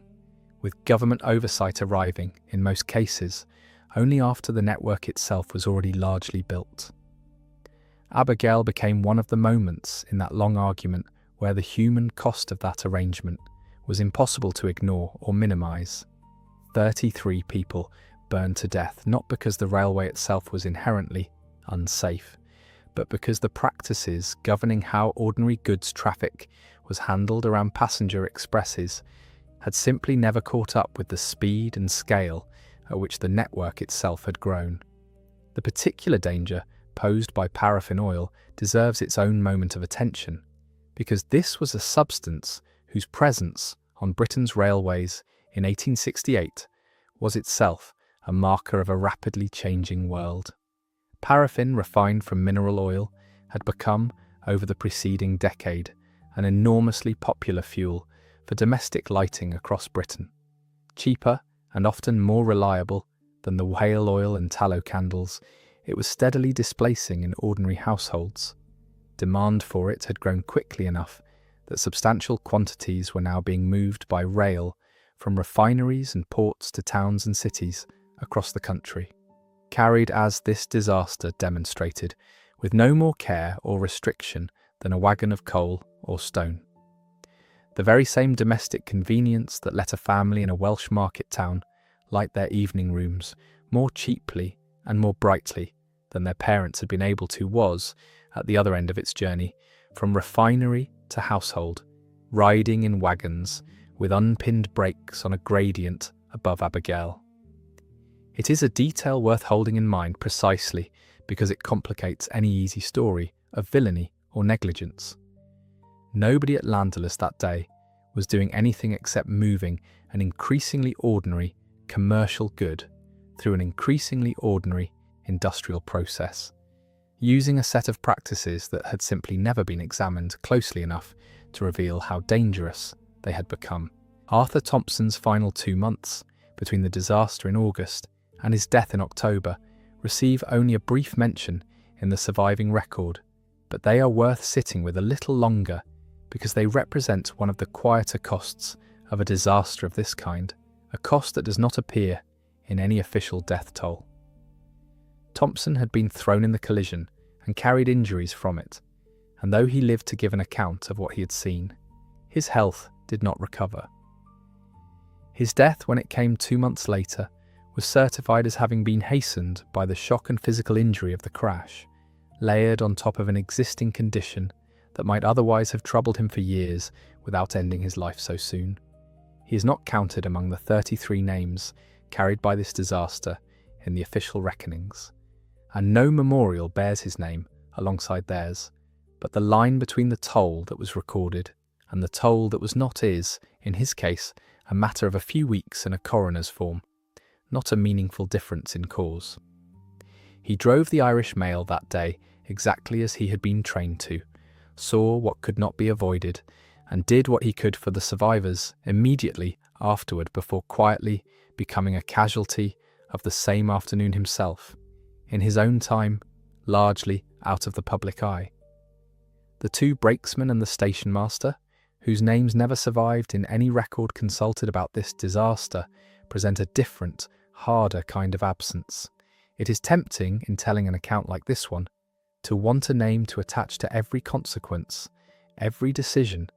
with government oversight arriving, in most cases, only after the network itself was already largely built. Abergele became one of the moments in that long argument where the human cost of that arrangement was impossible to ignore or minimise. 33 people burned to death, not because the railway itself was inherently unsafe, but because the practices governing how ordinary goods traffic was handled around passenger expresses had simply never caught up with the speed and scale at which the network itself had grown. The particular danger posed by paraffin oil deserves its own moment of attention, because this was a substance whose presence on Britain's railways in 1868 was itself a marker of a rapidly changing world. Paraffin refined from mineral oil had become, over the preceding decade, an enormously popular fuel for domestic lighting across Britain. Cheaper and often more reliable than the whale oil and tallow candles, it was steadily displacing in ordinary households. Demand for it had grown quickly enough that substantial quantities were now being moved by rail from refineries and ports to towns and cities across the country, carried, as this disaster demonstrated, with no more care or restriction than a wagon of coal or stone. The very same domestic convenience that let a family in a Welsh market town light their evening rooms more cheaply and more brightly than their parents had been able to was, at the other end of its journey, from refinery to household, riding in wagons with unpinned brakes on a gradient above Abergele. It is a detail worth holding in mind precisely because it complicates any easy story of villainy or negligence. Nobody at Llanddulas that day was doing anything except moving an increasingly ordinary commercial good through an increasingly ordinary industrial process, using a set of practices that had simply never been examined closely enough to reveal how dangerous they had become. Arthur Thompson's final 2 months, between the disaster in August and his death in October, receive only a brief mention in the surviving record, but they are worth sitting with a little longer because they represent one of the quieter costs of a disaster of this kind, a cost that does not appear in any official death toll. Thompson had been thrown in the collision and carried injuries from it, and though he lived to give an account of what he had seen, his health did not recover. His death, when it came 2 months later, was certified as having been hastened by the shock and physical injury of the crash, layered on top of an existing condition that might otherwise have troubled him for years without ending his life so soon. He is not counted among the 33 names carried by this disaster in the official reckonings, and no memorial bears his name alongside theirs, but the line between the toll that was recorded and the toll that was not is, in his case, a matter of a few weeks in a coroner's form, not a meaningful difference in cause. He drove the Irish mail that day exactly as he had been trained to, saw what could not be avoided, and did what he could for the survivors immediately afterward before quietly becoming a casualty of the same afternoon himself, in his own time, largely out of the public eye. The 2 brakesmen and the station master, whose names never survived in any record consulted about this disaster, present a different, harder kind of absence. It is tempting, in telling an account like this one, to want a name to attach to every consequence, every decision,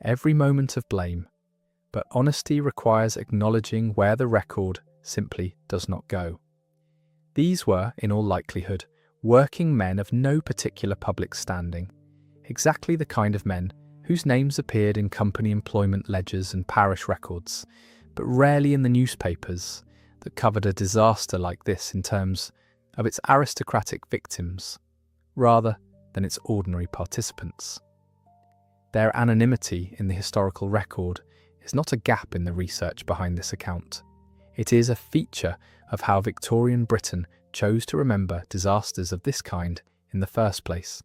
every moment of blame, but honesty requires acknowledging where the record simply does not go. These were, in all likelihood, working men of no particular public standing, exactly the kind of men whose names appeared in company employment ledgers and parish records, but rarely in the newspapers that covered a disaster like this in terms of its aristocratic victims, rather than its ordinary participants. Their anonymity in the historical record is not a gap in the research behind this account. It is a feature of how Victorian Britain chose to remember disasters of this kind in the first place,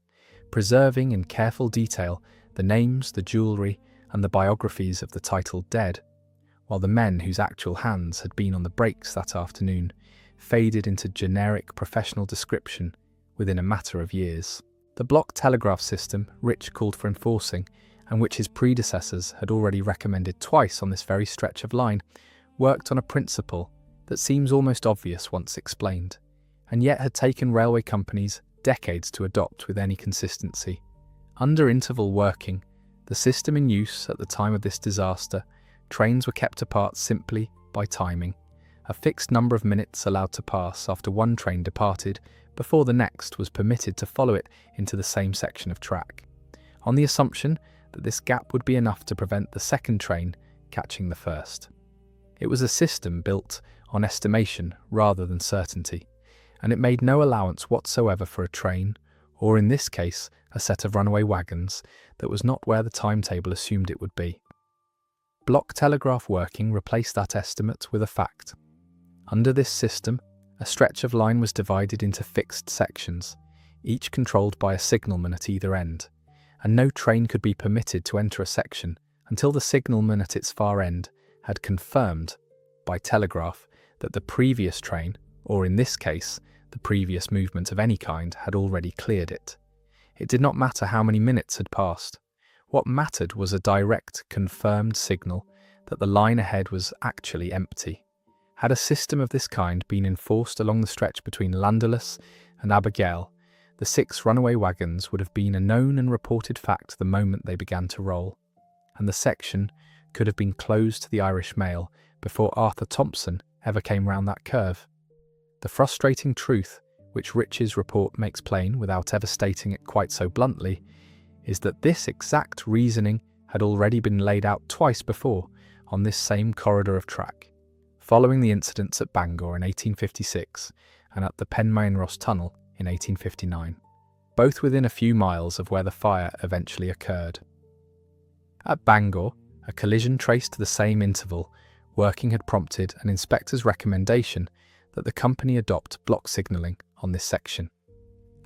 preserving in careful detail the names, the jewellery, and the biographies of the titled dead, while the men whose actual hands had been on the brakes that afternoon faded into generic professional description within a matter of years. The block telegraph system Rich called for enforcing, and which his predecessors had already recommended twice on this very stretch of line, worked on a principle that seems almost obvious once explained, and yet had taken railway companies decades to adopt with any consistency. Under interval working, the system in use at the time of this disaster, trains were kept apart simply by timing, a fixed number of minutes allowed to pass after one train departed before the next was permitted to follow it into the same section of track, on the assumption that this gap would be enough to prevent the second train catching the first. It was a system built on estimation rather than certainty, and it made no allowance whatsoever for a train, or in this case, a set of runaway wagons, that was not where the timetable assumed it would be. Block telegraph working replaced that estimate with a fact. Under this system, a stretch of line was divided into fixed sections, each controlled by a signalman at either end, and no train could be permitted to enter a section until the signalman at its far end had confirmed, by telegraph, that the previous train, or in this case, the previous movement of any kind, had already cleared it. It did not matter how many minutes had passed. What mattered was a direct, confirmed signal that the line ahead was actually empty. Had a system of this kind been enforced along the stretch between Llanddulas and Abergele, the 6 runaway wagons would have been a known and reported fact the moment they began to roll, and the section could have been closed to the Irish mail before Arthur Thompson ever came round that curve. The frustrating truth, which Rich's report makes plain without ever stating it quite so bluntly, is that this exact reasoning had already been laid out twice before on this same corridor of track, following the incidents at Bangor in 1856 and at the Penmaenros Tunnel in 1859, both within a few miles of where the fire eventually occurred. At Bangor, a collision traced to the same interval working had prompted an inspector's recommendation that the company adopt block signalling on this section.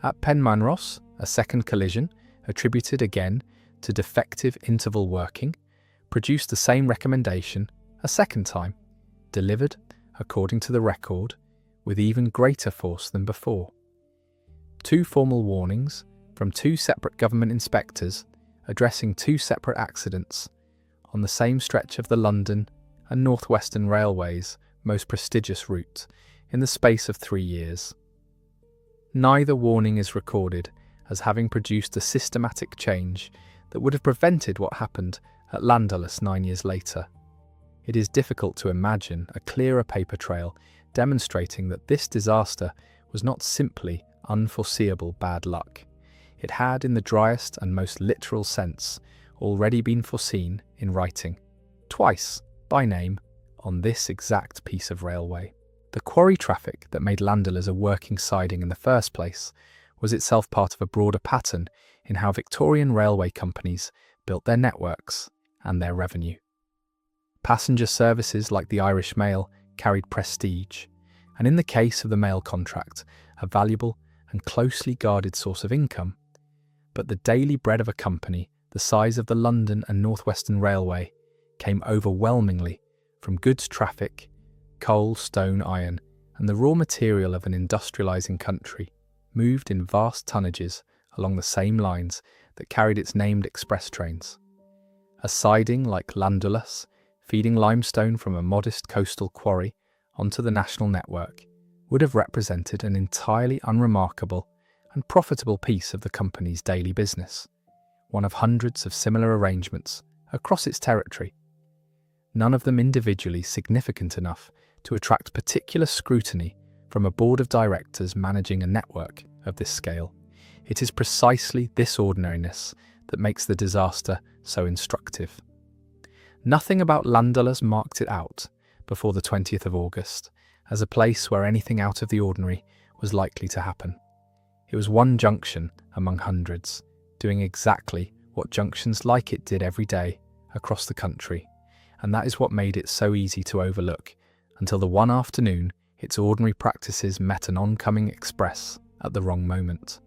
At Penmanros, a second collision, attributed again to defective interval working, produced the same recommendation a second time, delivered, according to the record, with even greater force than before. Two formal warnings from two separate government inspectors addressing two separate accidents on the same stretch of the London and North Western Railway's most prestigious route in the space of 3 years. Neither warning is recorded as having produced a systematic change that would have prevented what happened at Llanddulas 9 years later. It is difficult to imagine a clearer paper trail demonstrating that this disaster was not simply unforeseeable bad luck. It had, in the driest and most literal sense, already been foreseen in writing, twice, by name, on this exact piece of railway. The quarry traffic that made Llanddulas a working siding in the first place was itself part of a broader pattern in how Victorian railway companies built their networks and their revenue. Passenger services like the Irish Mail carried prestige, and in the case of the mail contract, a valuable and closely guarded source of income. But the daily bread of a company the size of the London and North Western Railway came overwhelmingly from goods traffic, coal, stone, iron, and the raw material of an industrialising country, moved in vast tonnages along the same lines that carried its named express trains. A siding like Llanddulas, feeding limestone from a modest coastal quarry onto the national network, would have represented an entirely unremarkable and profitable piece of the company's daily business, one of hundreds of similar arrangements across its territory, none of them individually significant enough to attract particular scrutiny from a board of directors managing a network of this scale. It is precisely this ordinariness that makes the disaster so instructive. Nothing about Llanddulas marked it out before the 20th of August as a place where anything out of the ordinary was likely to happen. It was one junction among hundreds, doing exactly what junctions like it did every day across the country, and that is what made it so easy to overlook until the one afternoon its ordinary practices met an oncoming express at the wrong moment.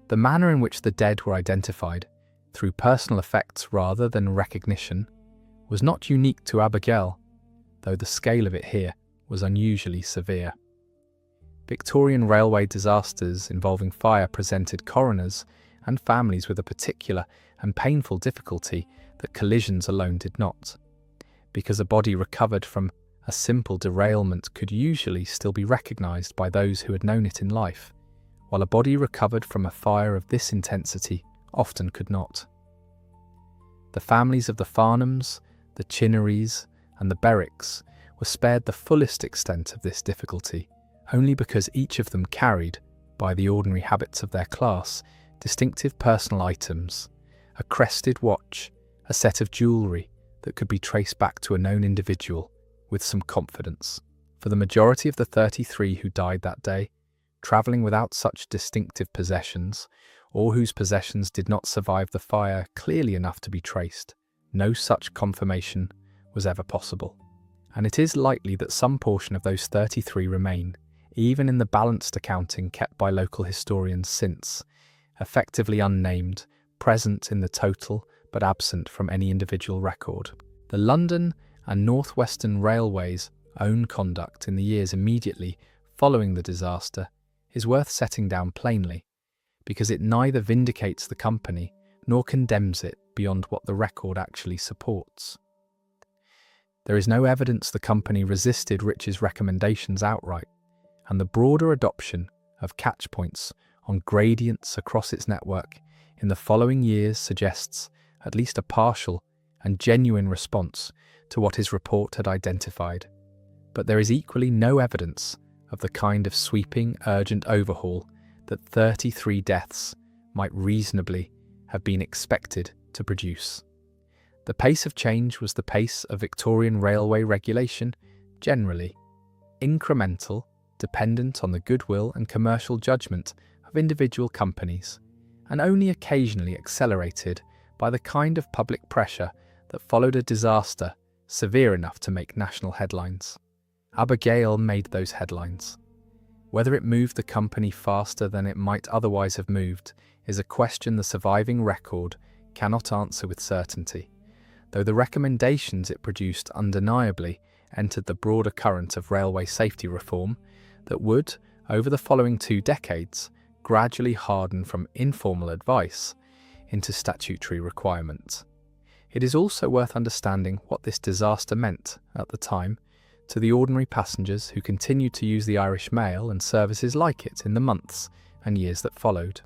The manner in which the dead were identified, through personal effects rather than recognition, was not unique to Abergele, though the scale of it here was unusually severe. Victorian railway disasters involving fire presented coroners and families with a particular and painful difficulty that collisions alone did not, because a body recovered from a simple derailment could usually still be recognised by those who had known it in life, while a body recovered from a fire of this intensity often could not. The families of the Farnhams, the Chinnerys, and the Berwicks were spared the fullest extent of this difficulty, only because each of them carried, by the ordinary habits of their class, distinctive personal items, a crested watch, a set of jewellery that could be traced back to a known individual with some confidence. For the majority of the 33 who died that day, travelling without such distinctive possessions, or whose possessions did not survive the fire clearly enough to be traced, no such confirmation was ever possible. And it is likely that some portion of those 33 remain, even in the balanced accounting kept by local historians since, effectively unnamed, present in the total but absent from any individual record. The London and North Western Railway's own conduct in the years immediately following the disaster is worth setting down plainly, because it neither vindicates the company nor condemns it beyond what the record actually supports. There is no evidence the company resisted Rich's recommendations outright, and the broader adoption of catch points on gradients across its network in the following years suggests at least a partial and genuine response to what his report had identified. But there is equally no evidence of the kind of sweeping, urgent overhaul that 33 deaths might reasonably have been expected to produce. The pace of change was the pace of Victorian railway regulation generally, incremental, dependent on the goodwill and commercial judgment of individual companies, and only occasionally accelerated by the kind of public pressure that followed a disaster severe enough to make national headlines. Abergele made those headlines. Whether it moved the company faster than it might otherwise have moved is a question the surviving record cannot answer with certainty, though the recommendations it produced undeniably entered the broader current of railway safety reform that would, over the following 2 decades, gradually harden from informal advice into statutory requirements. It is also worth understanding what this disaster meant, at the time, to the ordinary passengers who continued to use the Irish Mail and services like it in the months and years that followed.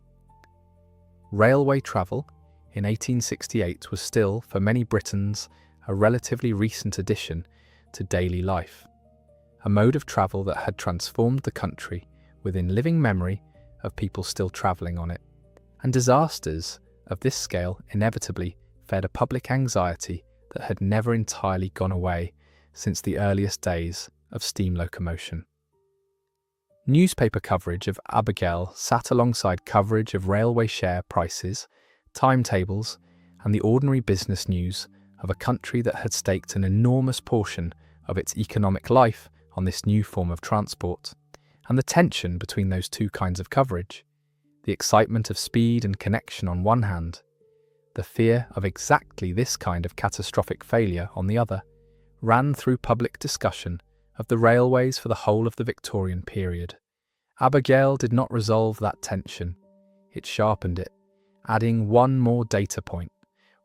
Railway travel in 1868 was still, for many Britons, a relatively recent addition to daily life, a mode of travel that had transformed the country within living memory of people still travelling on it, and disasters of this scale inevitably fed a public anxiety that had never entirely gone away since the earliest days of steam locomotion. Newspaper coverage of Abergele sat alongside coverage of railway share prices, timetables, and the ordinary business news of a country that had staked an enormous portion of its economic life on this new form of transport, and the tension between those two kinds of coverage, the excitement of speed and connection on one hand, the fear of exactly this kind of catastrophic failure on the other, ran through public discussion of the railways for the whole of the Victorian period. Abergele did not resolve that tension. It sharpened it, adding one more data point,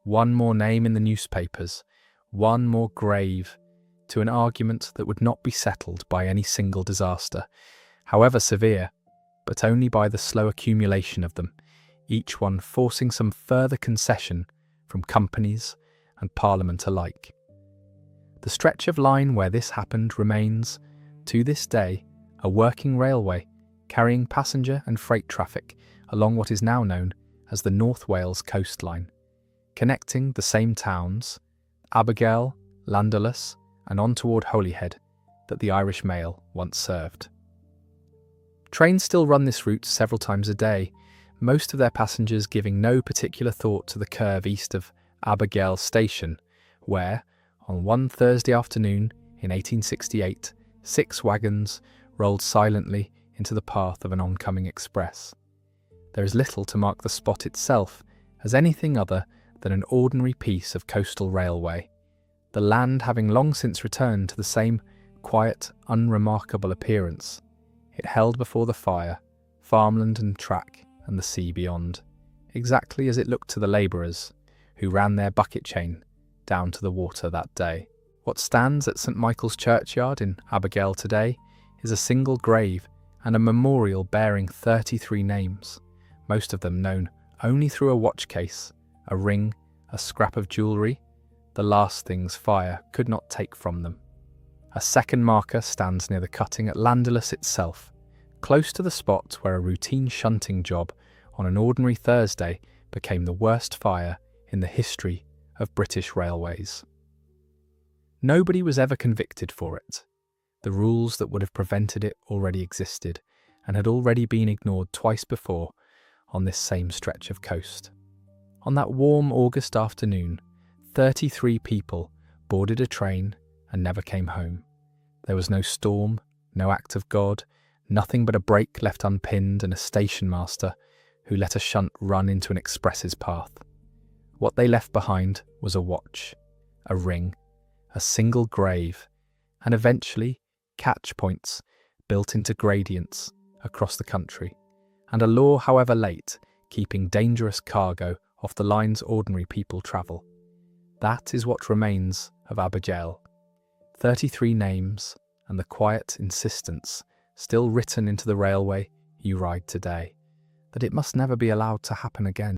one more name in the newspapers, one more grave to an argument that would not be settled by any single disaster, however severe, but only by the slow accumulation of them, each one forcing some further concession from companies and Parliament alike. The stretch of line where this happened remains, to this day, a working railway carrying passenger and freight traffic along what is now known as the North Wales coastline, connecting the same towns, Abergele, Llanddulas, and on toward Holyhead, that the Irish Mail once served. Trains still run this route several times a day, most of their passengers giving no particular thought to the curve east of Abergele station, where, on one Thursday afternoon in 1868, 6 wagons rolled silently into the path of an oncoming express. There is little to mark the spot itself as anything other than an ordinary piece of coastal railway, the land having long since returned to the same quiet, unremarkable appearance it held before the fire, farmland and track and the sea beyond, exactly as it looked to the labourers who ran their bucket chain down to the water that day. What stands at St Michael's churchyard in Abergele today is a single grave and a memorial bearing 33 names, most of them known only through a watch case, a ring, a scrap of jewellery, the last things fire could not take from them. A second marker stands near the cutting at Llanddulas itself, close to the spot where a routine shunting job on an ordinary Thursday became the worst fire in the history of British railways. Nobody was ever convicted for it. The rules that would have prevented it already existed and had already been ignored twice before on this same stretch of coast. On that warm August afternoon, 33 people boarded a train and never came home. There was no storm, no act of God, nothing but a brake left unpinned and a station master who let a shunt run into an express's path. What they left behind was a watch, a ring, a single grave, and eventually catch points built into gradients across the country, and a law, however late, keeping dangerous cargo off the lines ordinary people travel. That is what remains of Abergele. 33 names and the quiet insistence still written into the railway you ride today, that it must never be allowed to happen again.